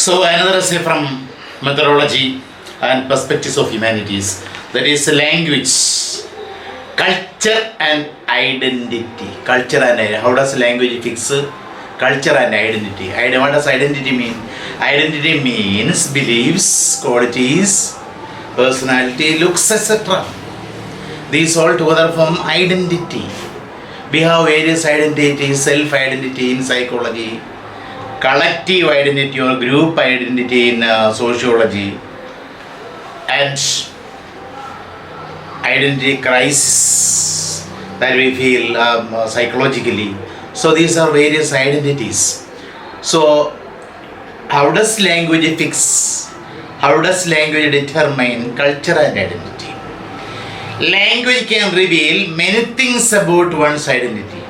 So another essay from methodology and perspectives of humanities, that is language, culture and identity. Culture and identity. How does language fix culture and identity? What does identity mean? Identity means beliefs, qualities, personality, looks, etc. These all together form identity. We have various identities, self-identity in psychology, collective identity or group identity in sociology, and identity crisis that we feel psychologically. So these are various identities. So how does language fix? How does language determine culture and identity? Language can reveal many things about one's identity.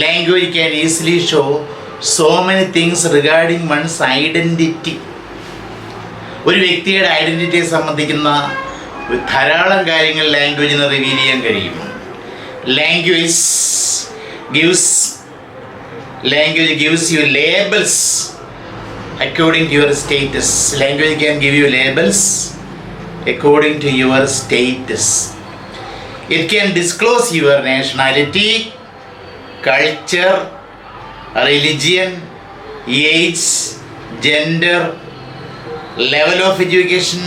Language can easily show so many things regarding one's identity. ഒരു വ്യക്തിയുടെ ഐഡൻറ്റിറ്റിയെ സംബന്ധിക്കുന്ന ധാരാളം കാര്യങ്ങൾ ലാംഗ്വേജിന് reveal ചെയ്യാൻ കഴിയും. Language gives you labels according to your status. Language can give you labels according to your status. It can disclose your nationality, culture, religion, age, gender, level of education,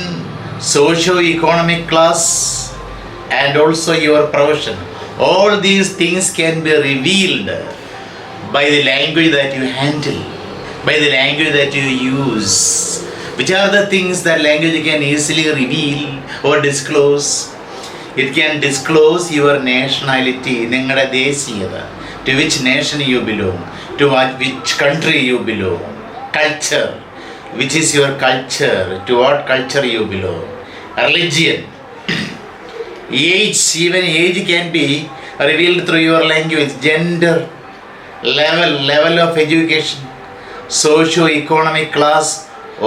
socio-economic class, and also your profession. All these things can be revealed by the language that you handle, by the language that you use. Which are the things that language can easily reveal or disclose? It can disclose your nationality, നിങ്ങളുടെ ദേശീയത, to which nation you belong, to which country you belong. Culture, which is your culture, to what culture you belong. Religion, age, even age can be revealed through your language. Gender, level of education, socio-economic class,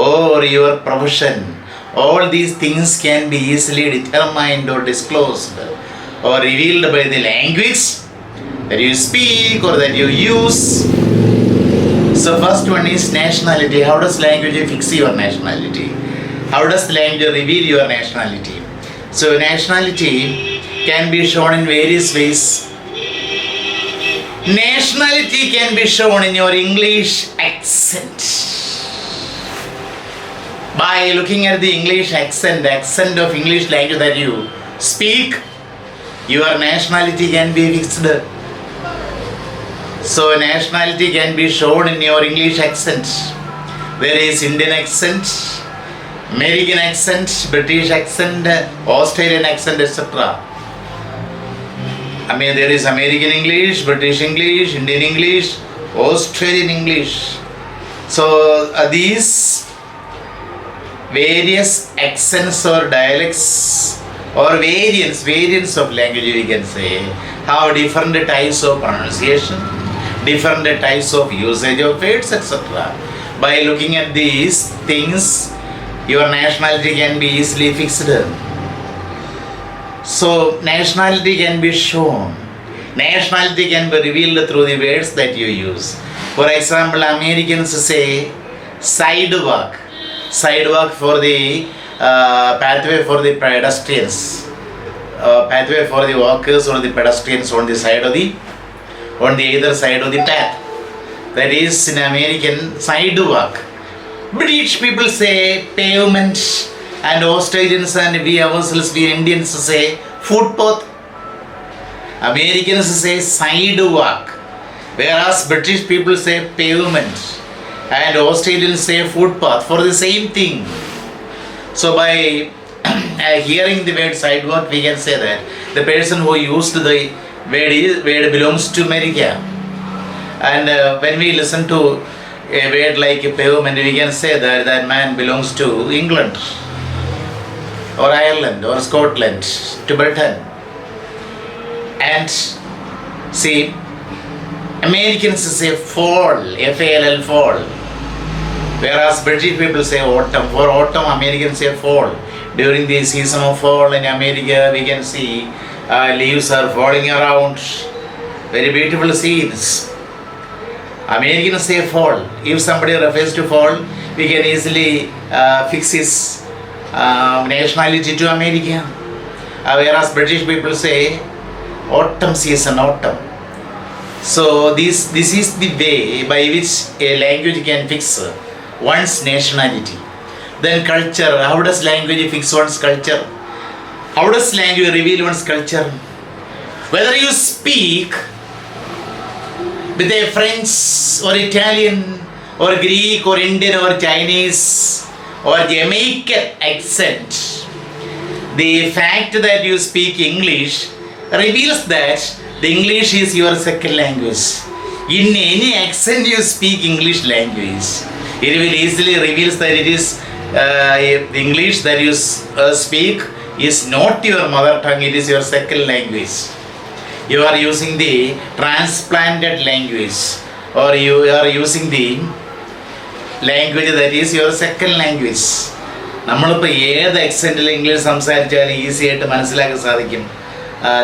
or your profession. All these things can be easily determined or disclosed or revealed by the language that you speak or that you use. So first one is nationality. How does language fix your nationality? How does language reveal your nationality? So nationality can be shown in various ways. Nationality can be shown in your English accent. By looking at the English accent, the accent of English language that you speak, your nationality can be fixed. So nationality can be shown in your English accent. There is Indian accent, American accent, British accent, Australian accent, etc. There is American English, British English, Indian English, Australian English. So these various accents or dialects or variants of language, we can say, have different types of pronunciation, different types of usage of words, etc. By looking at these things, your nationality can be easily fixed. So nationality can be shown. Nationality can be revealed through the words that you use. For example, Americans say sidewalk for the pathway for the pedestrians, pathway for the walkers or the pedestrians on the either side of the path. That is in American sidewalk. British people say pavement, and Australians and we Indians say footpath. Americans say sidewalk, whereas British people say pavement and Australians say footpath for the same thing. So by hearing the word sidewalk, we can say that the person who used the word belongs to America. And when we listen to a word like pavement, we can say that that man belongs to England or Ireland or Scotland, to Britain. And see, Americans say fall, F-A-L-L, fall, whereas British people say autumn. For autumn, Americans say fall. During the season of fall in America, we can see leaves are falling around. Very beautiful scenes. Americans say fall. If somebody refers to fall, we can easily fix his nationality to America. Whereas British people say autumn season, autumn. So this is the way by which a language can fix one's nationality. Then culture, how does language fix one's culture? How does language reveal one's culture? Whether you speak with a French or Italian or Greek or Indian or Chinese or Jamaican accent, the fact that you speak English reveals that the English is your second language. In any accent you speak English language, it will easily reveals that it is the English that you speak is not your mother tongue, it is your second language. You are using the transplanted language, or you are using the language that is your second language. നമ്മളിപ്പോൾ ഏത് എക്സെൻറ്റിൽ English സംസാരിച്ചാലും easy ആയിട്ട് മനസ്സിലാക്കാൻ സാധിക്കും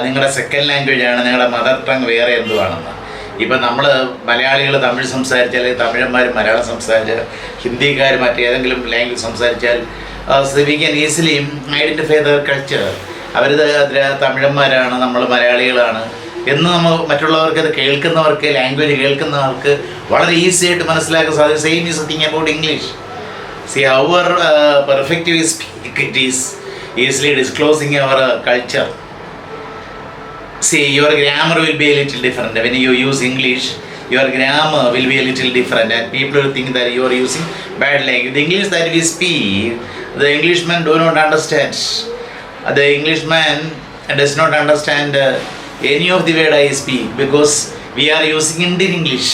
നിങ്ങളുടെ second language ആണ്, നിങ്ങളുടെ mother tongue വേറെ എന്തുവാണെന്ന്. ഇപ്പം നമ്മൾ മലയാളികൾ തമിഴ് സംസാരിച്ചാൽ, തമിഴന്മാർ മലയാളം സംസാരിച്ചാൽ, ഹിന്ദിക്കാർ മറ്റേതെങ്കിലും ലാംഗ്വേജ് സംസാരിച്ചാൽ we can easily identify their culture. അവർ തമിഴന്മാരാണ്, നമ്മൾ മലയാളികളാണ് എന്ന് നമ്മൾ മറ്റുള്ളവർക്ക് അത് കേൾക്കുന്നവർക്ക്, ലാംഗ്വേജ് കേൾക്കുന്നവർക്ക് വളരെ ഈസി ആയിട്ട് മനസ്സിലാക്കാൻ സാധിക്കും. Same is thing about English. See, our perspective is speak, it is easily disclosing our culture. See, your grammar will be a little different. When you use English, your grammar will be a little different, and people will think that you are using bad language. The English that we speak, the Englishman do not understand. The Englishman does not understand any of the word I speak, because we are using Indian English.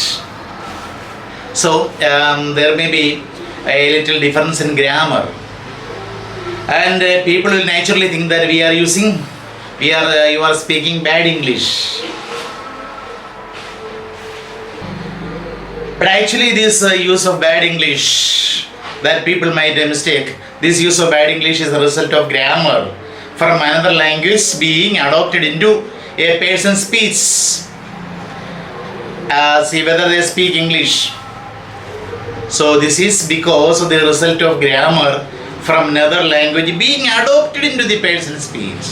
So there may be a little difference in grammar, and people will naturally think that you are speaking bad English. But actually this use of bad English that people might mistake, this use of bad English is the result of grammar from another language being adopted into a person's speech. See whether they speak English. So this is because of the result of grammar from another language being adopted into the person's speech.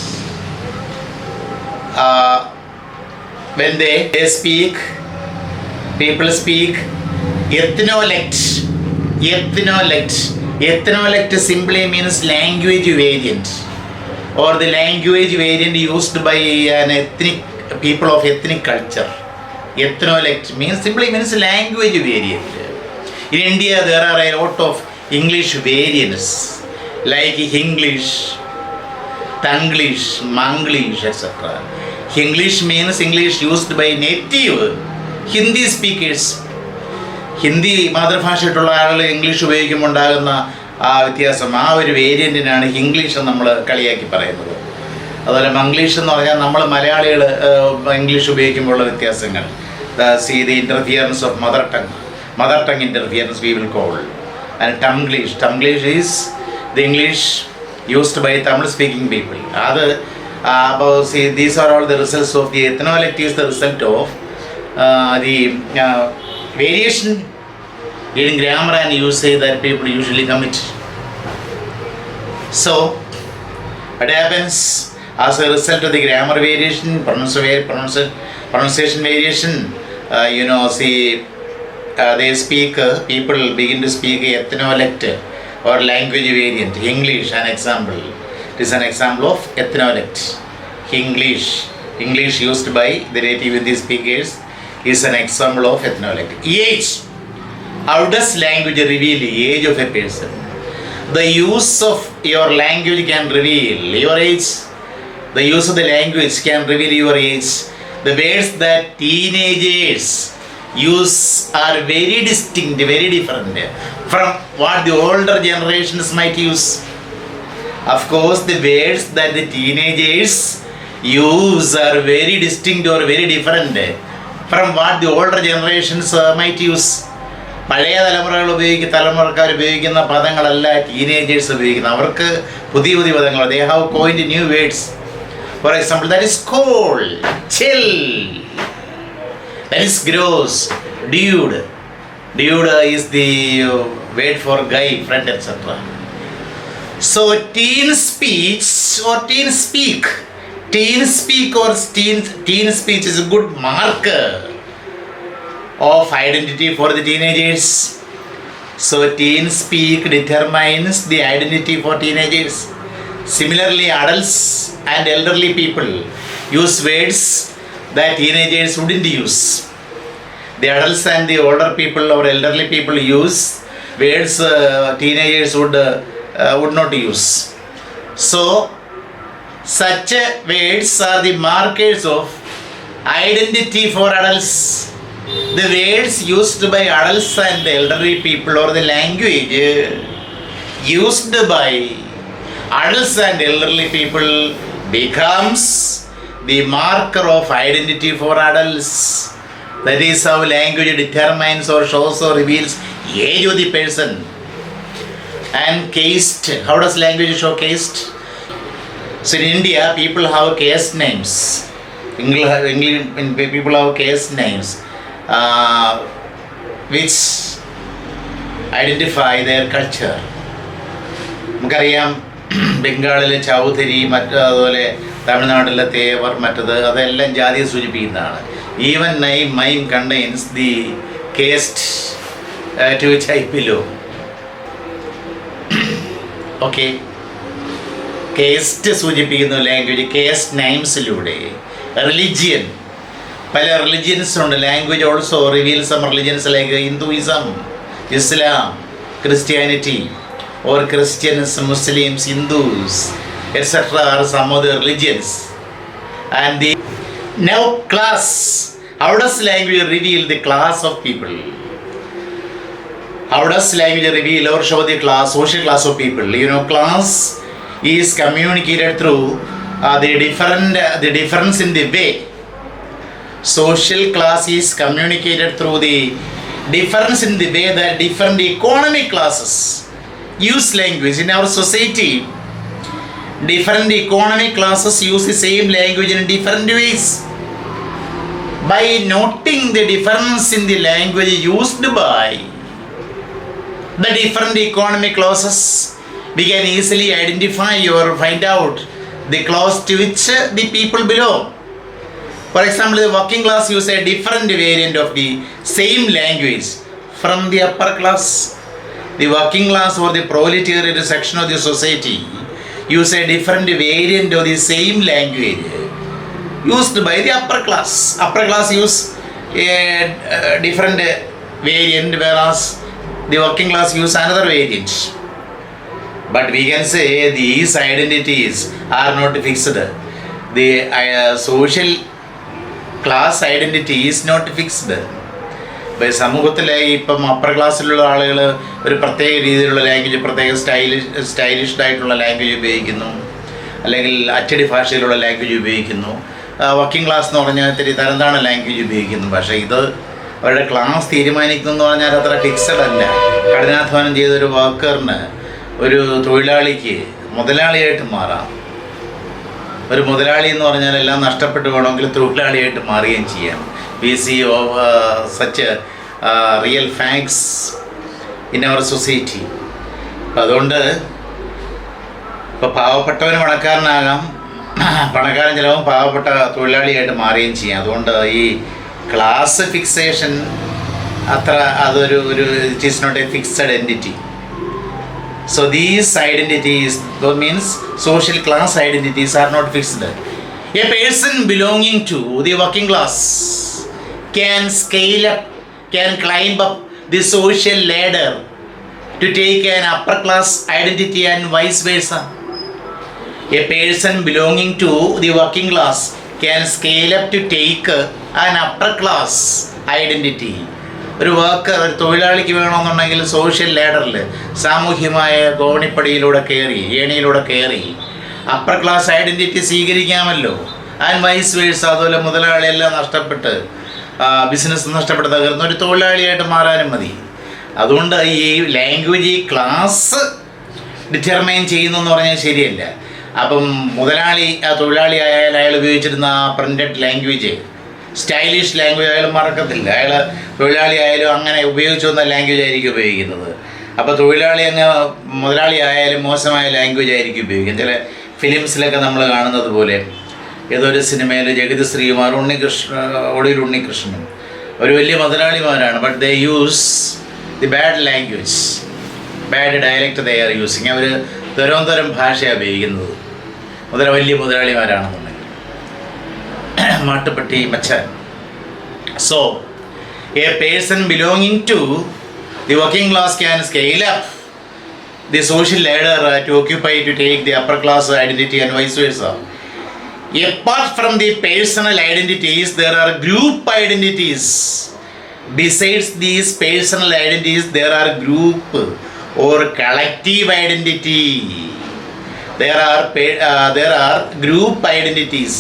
When they speak, people speak ethnolect. Ethnolect simply means language variant, or the language variant used by an ethnic people of ethnic culture. Ethnolect simply means language variant. In India, there are a lot of English variants like Hinglish, Tanglish, Manglish, etc. Hinglish means English used by native Hindi speakers. Hindi മാതൃഭാഷയായിട്ടുള്ള ആളുകൾ English ഉപയോഗിക്കുമ്പോൾ ഉണ്ടാകുന്ന ആ വ്യത്യാസം, ആ ഒരു വേരിയൻറ്റിനാണ് English നമ്മൾ കളിയാക്കി പറയുന്നത്. അതുപോലെ മംഗ്ലീഷ് എന്ന് പറഞ്ഞാൽ നമ്മൾ മലയാളികൾ ഇംഗ്ലീഷ് ഉപയോഗിക്കുമ്പോഴുള്ള വ്യത്യാസങ്ങൾ. See the interference of mother tongue interference we will call. And Tamglish is the English used by Tamil speaking people. See, these are all the results of the ethnolect is the result of the variation in grammar and usage that people usually commit. So what happens as a result of the grammar variation, pronunciation variation, see they speak, people begin to speak ethnolect or language variant. English, an example. It is an example of ethnolect. English used by the native Hindi speakers is an example of ethnolect. Age. How does language reveal the age of a person? The use of your language can reveal your age. The use of the language can reveal your age. The words that teenagers use are very distinct, very different from what the older generations might use. Of course, the words that the teenagers use are very distinct or very different from what the older generations might use. പഴയ തലമുറക്കാർ ഉപയോഗിക്കുന്ന പദങ്ങളല്ല teenagers ഉപയോഗിക്കുന്നത്. അവർക്ക് പുതിയ പദങ്ങൾ, they have coined new words. For example, that is cold, chill, that is gross, dude, Dude is the word for guy, friend, etc. So teen speech or teen speak. Teen speak or teen speech is a good marker of identity for the teenagers. So teen speak determines the identity for teenagers. Similarly, adults and elderly people use words that teenagers wouldn't use. The adults and the older people or elderly people use words teenagers would not use. So such words are the markers of identity for adults. The words used by adults and elderly people or the language used by adults and elderly people becomes the marker of identity for adults. That is how language determines or shows or reveals age of the person. And caste, how does language show caste? So in India, people have caste names. People have caste names which identify their culture. നമുക്കറിയാം ബംഗാളിലെ ചൗധരി അതുപോലെ തമിഴ്നാട്ടിലെ തേവർ മറ്റത് അതെല്ലാം ജാതിയെ സൂചിപ്പിക്കുന്നതാണ്. Even name mine contains the caste to which I belong. Okay, caste സൂചിപ്പിക്കുന്ന language caste നൈംസിലൂടെ. റിലിജിയൻ, പല റിലിജിയൻസ് ഉണ്ട്. Language also reveal some religions like Hinduism, Islam, Christianity or Christians, Muslims, Hindus, etc. are some of the religions. And the now class, how does language reveal the class of people? How does language reveal or show the class, social class of people? You know, class is communicated through the difference in the way. Social class is communicated through the difference in the way that different economic classes use language in our society. Different economic classes use the same language in different ways. By noting the difference in the language used by the different economic classes, we can easily identify or find out the class to which the people belong. For example, the working class use a different variant of the same language from the upper class. The working class or the proletariat section of the society use a different variant of the same language used by the upper class. Upper class use a different variant, whereas the working class use another variant. But we can say these identities are not fixed. The social class identity is not fixed. ഇപ്പോൾ സമൂഹത്തിലെ ഇപ്പം upper ക്ലാസ്സിലുള്ള ആളുകൾ ഒരു പ്രത്യേക രീതിയിലുള്ള language, പ്രത്യേക സ്റ്റൈലിഷ്ഡ് ആയിട്ടുള്ള ലാംഗ്വേജ് ഉപയോഗിക്കുന്നു, അല്ലെങ്കിൽ അച്ചടി ഭാഷയിലുള്ള ലാംഗ്വേജ് ഉപയോഗിക്കുന്നു. വർക്കിംഗ് ക്ലാസ് എന്ന് പറഞ്ഞാൽ ഇത്തിരി തരംതാണ ലാംഗ്വേജ് ഉപയോഗിക്കുന്നു. പക്ഷേ ഇത് അവരുടെ ക്ലാസ് തീരുമാനിക്കുന്നു എന്ന് പറഞ്ഞാൽ അത്ര ഫിക്സഡ് അല്ല. കഠിനാധ്വാനം ചെയ്തൊരു വർക്കറിന്, ഒരു തൊഴിലാളിക്ക് മുതലാളിയായിട്ട് മാറാം. ഒരു മുതലാളി എന്ന് പറഞ്ഞാൽ എല്ലാം നഷ്ടപ്പെട്ട് വേണമെങ്കിൽ തൊഴിലാളിയായിട്ട് മാറുകയും ചെയ്യാം. We see such real facts in our society. അതുകൊണ്ട് ഇപ്പോൾ പാവപ്പെട്ടവന് പണക്കാരനാകാം, പണക്കാരൻ ചിലവും പാവപ്പെട്ട തൊഴിലാളിയായിട്ട് മാറുകയും ചെയ്യാം. അതുകൊണ്ട് ഈ ക്ലാസ് ഫിക്സേഷൻ അതൊരു it is not a fixed entity. So these identities, that means social class identities, are not fixed. A person belonging to the working class can climb up the social ladder to take an upper class identity and vice versa. A person belonging to the working class can scale up to take an upper class identity. ഒരു worker, ഒരു തൊഴിലാളിക്ക് വേണമെന്നുണ്ടെങ്കിൽ social ലാഡറിൽ സാമൂഹ്യമായ ഗോണിപ്പടിയിലൂടെ ഏണിയിലൂടെ കയറി upper class identity സ്വീകരിക്കാമല്ലോ. And vice versa. അതുപോലെ മുതലാളിയെല്ലാം നഷ്ടപ്പെട്ട് ബിസിനസ് നഷ്ടപ്പെട്ട് തകർന്ന ഒരു തൊഴിലാളിയായിട്ട് മാറാനും മതി. അതുകൊണ്ട് ഈ ലാംഗ്വേജ് ഈ ക്ലാസ് ഡിറ്റർമൈൻ ചെയ്യുന്നു എന്ന് പറഞ്ഞാൽ ശരിയല്ല. അപ്പം മുതലാളി തൊഴിലാളി ആയാൽ അയാൾ ഉപയോഗിച്ചിരുന്ന ആ പ്രിൻ്റഡ് ലാംഗ്വേജ് സ്റ്റൈലിഷ് ലാംഗ്വേജ് അയാൾ മറക്കത്തില്ല. അയാൾ തൊഴിലാളി ആയാലും അങ്ങനെ ഉപയോഗിച്ചു വന്ന ലാംഗ്വേജ് ആയിരിക്കും ഉപയോഗിക്കുന്നത്. അപ്പോൾ തൊഴിലാളി അങ്ങ് മുതലാളി ആയാലും മോശമായ ലാംഗ്വേജ് ആയിരിക്കും ഉപയോഗിക്കുന്നത്. ചില ഫിലിംസിലൊക്കെ നമ്മൾ കാണുന്നത് പോലെ ഏതൊരു സിനിമയിൽ ജഗതി ശ്രീകുമാർ, ഒടുവിൽ ഉണ്ണികൃഷ്ണനും ഒരു വലിയ മുതലാളിമാരാണ്. But they use the bad language, bad dialect they are using. അവർ തരം ഭാഷയാണ് ഉപയോഗിക്കുന്നത്. വലിയ മുതലാളിമാരാണെന്നുണ്ടെങ്കിൽ Mattupetty Machan. So a person belonging to the working class can scale up the social ladder to occupy to take the upper class identity and vice versa. Apart from the personal identities, there are group identities. Besides these personal identities, there are group or collective identity. There are group identities.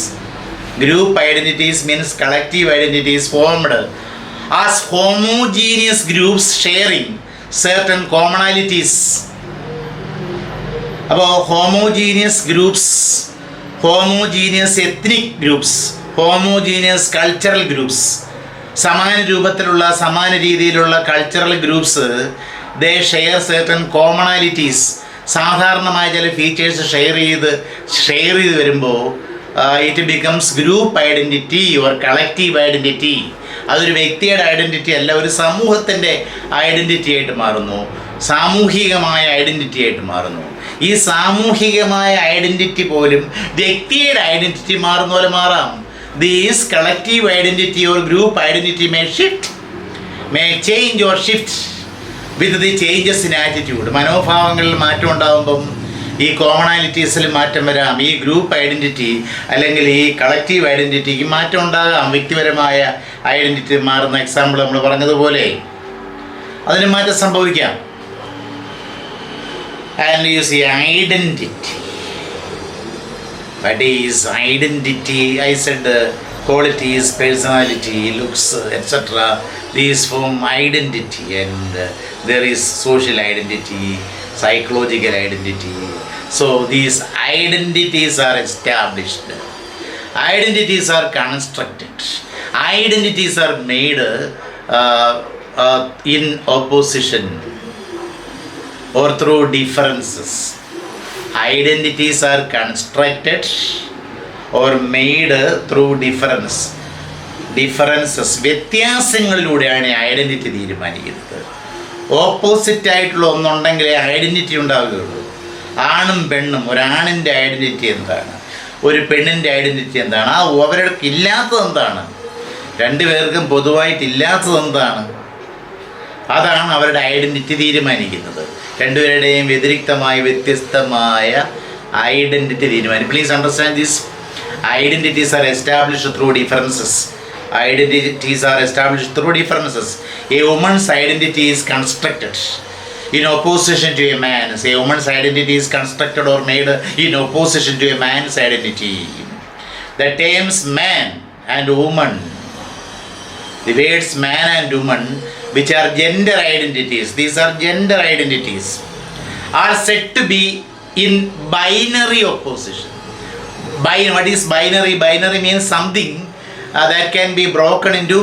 Group identities means collective identities formed as homogeneous groups sharing certain commonalities. അപ്പോൾ homogeneous groups, homogeneous ethnic groups, homogeneous cultural groups, സമാന രൂപത്തിലുള്ള സമാന രീതിയിലുള്ള cultural groups ദേ share certain കോമണാലിറ്റീസ്. സാധാരണമായ ചില features share ചെയ്ത് വരുമ്പോൾ it becomes group identity or collective identity. അതൊരു വ്യക്തിയുടെ ഐഡൻറ്റിറ്റി അല്ല, ഒരു സമൂഹത്തിൻ്റെ ഐഡൻറ്റിറ്റി ആയിട്ട് മാറുന്നു, സാമൂഹികമായ ഐഡൻറ്റിറ്റി ആയിട്ട് മാറുന്നു. ഈ സാമൂഹികമായ ഐഡൻറ്റിറ്റി പോലും വ്യക്തിയുടെ ഐഡൻറ്റിറ്റി മാറുന്ന പോലെ മാറാം. These collective identity or group identity may change or shift with the changes in attitude. മനോഭാവങ്ങളിൽ മാറ്റം ഉണ്ടാകുമ്പം ഈ കോമണാലിറ്റീസിൽ മാറ്റം വരാം. ഈ ഗ്രൂപ്പ് ഐഡൻറ്റിറ്റി അല്ലെങ്കിൽ ഈ കളക്റ്റീവ് ഐഡൻറ്റിറ്റിക്ക് മാറ്റം ഉണ്ടാകാം. വ്യക്തിപരമായ ഐഡൻറ്റിറ്റി മാറുന്ന എക്സാമ്പിൾ നമ്മൾ പറഞ്ഞതുപോലെ അതിന് മാറ്റം സംഭവിക്കാം. And you see identity. What is identity? I said qualities, personality, looks, etc. These form identity, and there is social identity, psychological identity. So these identities are established. Identities are constructed. Identities are made in opposition or through differences. Identities are constructed or made through differences. വ്യത്യാസങ്ങളിലൂടെയാണ് identity തീരുമാനിക്കുന്നത്. Opposite ആയിട്ടുള്ള ഒന്നുണ്ടെങ്കിലേ identity ഉണ്ടാവുകയുള്ളൂ. ആണും പെണ്ണും, ഒരാണിൻ്റെ identity എന്താണ്, ഒരു പെണ്ണിൻ്റെ ഐഡൻറ്റിറ്റി എന്താണ്, അവർക്ക് ഇല്ലാത്തത് എന്താണ്, രണ്ടുപേർക്കും പൊതുവായിട്ടില്ലാത്തത് എന്താണ്, അതാണ് അവരുടെ ഐഡൻറ്റിറ്റി തീരുമാനിക്കുന്നത്. രണ്ടുപേരുടെയും വ്യതിരിക്തമായ വ്യത്യസ്തമായ ഐഡൻറ്റിറ്റി തീരുമാനിക്കും. Please understand this. Identities R established through differences. Identities are established through differences. A woman's identity is constructed in opposition to a man's. A woman's identity is constructed or made in opposition to a man's identity. The terms man and woman, the words man and woman, which are gender identities, these are gender identities, are said to be in binary opposition. What is binary? Binary means something that can be broken into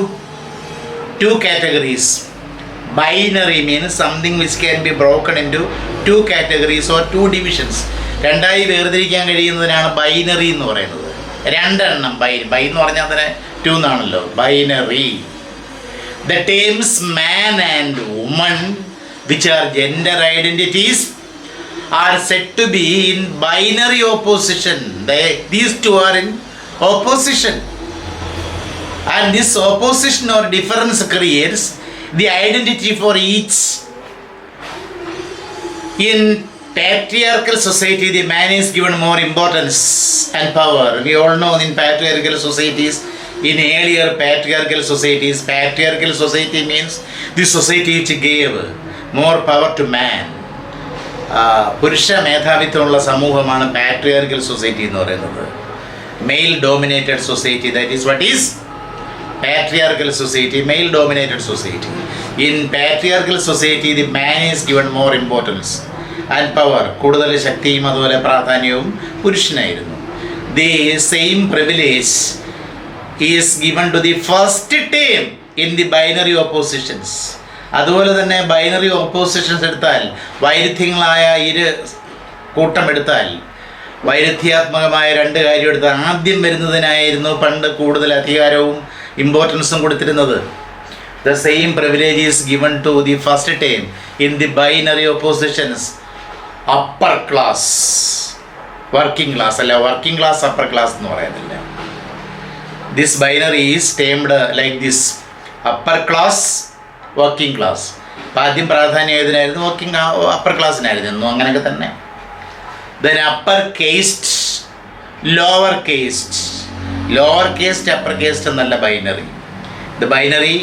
two categories. Binary means something which can be broken into two categories or two divisions. രണ്ടായി വേർതിരിക്കാൻ കഴിയുന്നതിനാണ് binary എന്ന് പറയുന്നത്. രണ്ടെണ്ണം by എന്ന് പറഞ്ഞാൽ തന്നെ to എന്നാണല്ലോ, binary. The terms man and woman, which are gender identities, are said to be in binary opposition. These two are in opposition. And this opposition or difference creates the identity for each. In patriarchal society, the man is given more importance and power. We all know in patriarchal societies, in earlier patriarchal society means the society which gave more power to man. പുരുഷ മേധാവിത്വമുള്ള സമൂഹമാണ് patriarchal society എന്ന് പറയുന്നത്. Mail dominated society, that is what is patriarchal society, male dominated society. In patriarchal society, the man is given more importance and power. കൂടുതൽ ശക്തിയും അതുപോലെ പ്രാധാന്യവും പുരുഷനായിരുന്നു. The same privilege is given to the first term in the binary oppositions. അതുപോലെ തന്നെ binary oppositions എടുത്താൽ, വൈരുദ്ധ്യങ്ങളായ ഇരു കൂട്ടം എടുത്താൽ, വൈരുദ്ധ്യാത്മകമായ രണ്ട് കാര്യം എടുത്താൽ ആദ്യം വരുന്നതിനായിരുന്നു പണ്ട് കൂടുതൽ അധികാരവും ഇമ്പോർട്ടൻസും കൊടുത്തിരുന്നത്. The same privilege is given to the first time in the binary oppositions. Upper class, working class അല്ല, വർക്കിംഗ് ക്ലാസ് അപ്പർ ക്ലാസ് എന്ന് പറയുന്നില്ല. This binary is termed like this: upper class, working class. അപ്പം ആദ്യം പ്രാധാന്യം ഏതിനായിരുന്നു? Working upper ക്ലാസ്സിനായിരുന്നു. അങ്ങനെയൊക്കെ തന്നെ. Then upper caste, lower caste. Lower caste, upper caste എന്നല്ല binary. The binary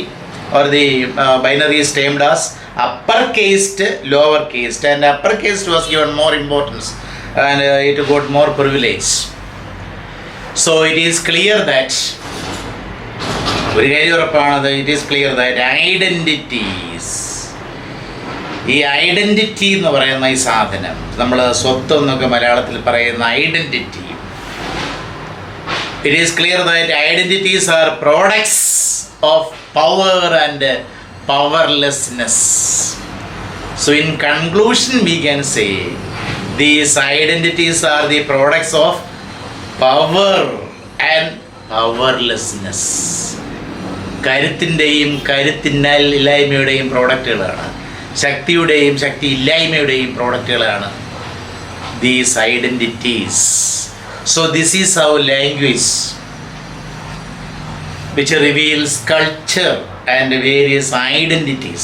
or the binary is termed as upper caste, lower caste, and upper caste was given more importance and it got more privilege. So it is clear that ഒരു കാര്യം ഉറപ്പാണത്, it is clear that identities, ഈ identity എന്ന് പറയുന്ന ഈ സാധനം, നമ്മൾ സ്വത്വം എന്നൊക്കെ മലയാളത്തിൽ പറയുന്ന identity, it is clear that identities are products of power and powerlessness. So in conclusion we can say these identities are the products of power and powerlessness. കരുത്തിൻ്റെയും കരുത്തില്ലായ്മയുടെയും പ്രോഡക്റ്റുകളാണ്, ശക്തിയുടെയും ശക്തി ഇല്ലായ്മയുടെയും പ്രോഡക്റ്റുകളാണ് these identities. So this is our language which reveals culture and various identities.